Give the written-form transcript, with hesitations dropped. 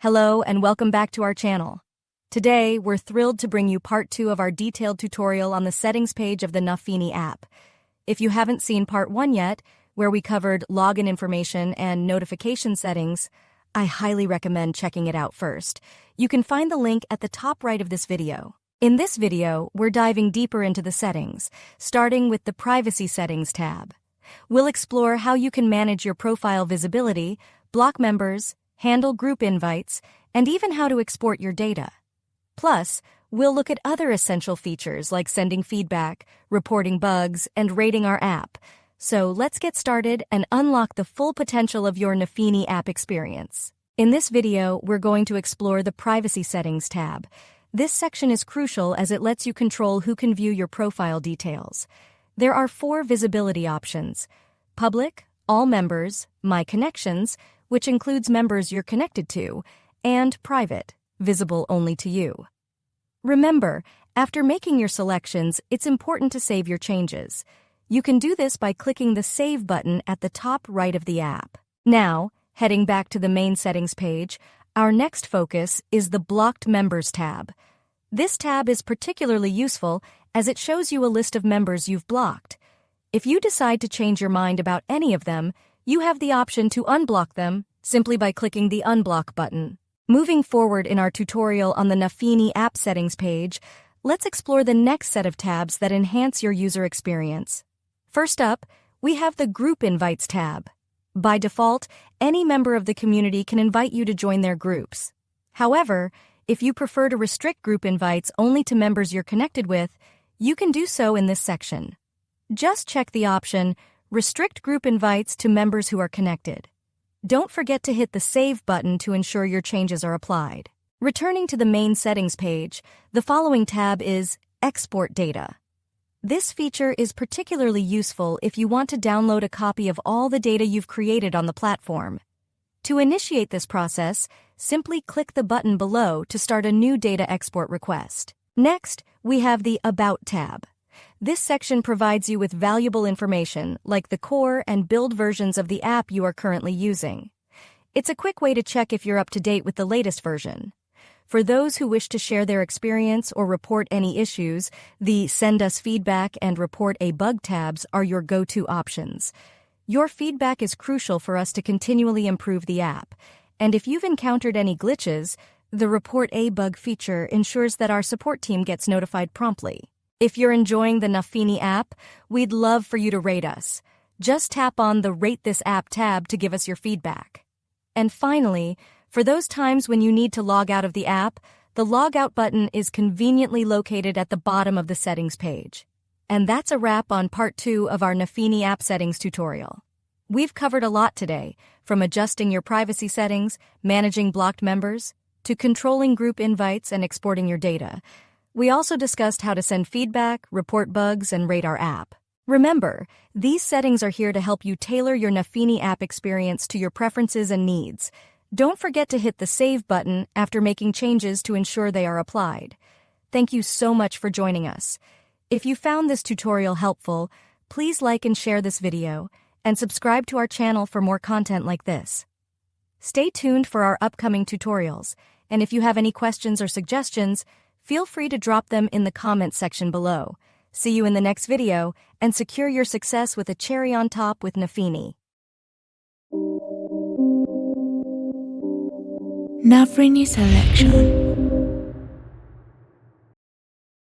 Hello and welcome back to our channel. Today, we're thrilled to bring you part 2 of our detailed tutorial on the settings page of the Nafini app. If you haven't seen part 1 yet, where we covered login information and notification settings, I highly recommend checking it out first. You can find the link at the top right of this video. In this video, we're diving deeper into the settings, starting with the Privacy Settings tab. We'll explore how you can manage your profile visibility, block members, handle group invites, and even how to export your data. Plus, we'll look at other essential features like sending feedback, reporting bugs, and rating our app. So let's get started and unlock the full potential of your Nafini app experience. In this video, we're going to explore the Privacy Settings tab. This section is crucial as it lets you control who can view your profile details. There are 4 visibility options: public, all members, my connections, which includes members you're connected to, and private, visible only to you. Remember, after making your selections, it's important to save your changes. You can do this by clicking the Save button at the top right of the app. Now, heading back to the main settings page, our next focus is the Blocked Members tab. This tab is particularly useful as it shows you a list of members you've blocked. If you decide to change your mind about any of them, you have the option to unblock them simply by clicking the Unblock button. Moving forward in our tutorial on the Nafini app settings page, let's explore the next set of tabs that enhance your user experience. First up, we have the Group Invites tab. By default, any member of the community can invite you to join their groups. However, if you prefer to restrict group invites only to members you're connected with, you can do so in this section. Just check the option Restrict Group Invites to Members Who Are Connected. Don't forget to hit the Save button to ensure your changes are applied. Returning to the main settings page, the following tab is Export Data. This feature is particularly useful if you want to download a copy of all the data you've created on the platform. To initiate this process, simply click the button below to start a new data export request. Next, we have the About tab. This section provides you with valuable information like the core and build versions of the app you are currently using. It's a quick way to check if you're up to date with the latest version. For those who wish to share their experience or report any issues, the Send Us Feedback and Report a Bug tabs are your go-to options. Your feedback is crucial for us to continually improve the app, and if you've encountered any glitches, the Report a Bug feature ensures that our support team gets notified promptly. If you're enjoying the Nafini app, we'd love for you to rate us. Just tap on the Rate This App tab to give us your feedback. And finally, for those times when you need to log out of the app, the Log Out button is conveniently located at the bottom of the settings page. And that's a wrap on part 2 of our Nafini app settings tutorial. We've covered a lot today, from adjusting your privacy settings, managing blocked members, to controlling group invites and exporting your data. We also discussed how to send feedback, report bugs, and rate our app. Remember, these settings are here to help you tailor your Nafini app experience to your preferences and needs. Don't forget to hit the Save button after making changes to ensure they are applied. Thank you so much for joining us. If you found this tutorial helpful, please like and share this video, and subscribe to our channel for more content like this. Stay tuned for our upcoming tutorials, and if you have any questions or suggestions, feel free to drop them in the comments section below. See you in the next video, and secure your success with a cherry on top with Nafini. Nafini selection.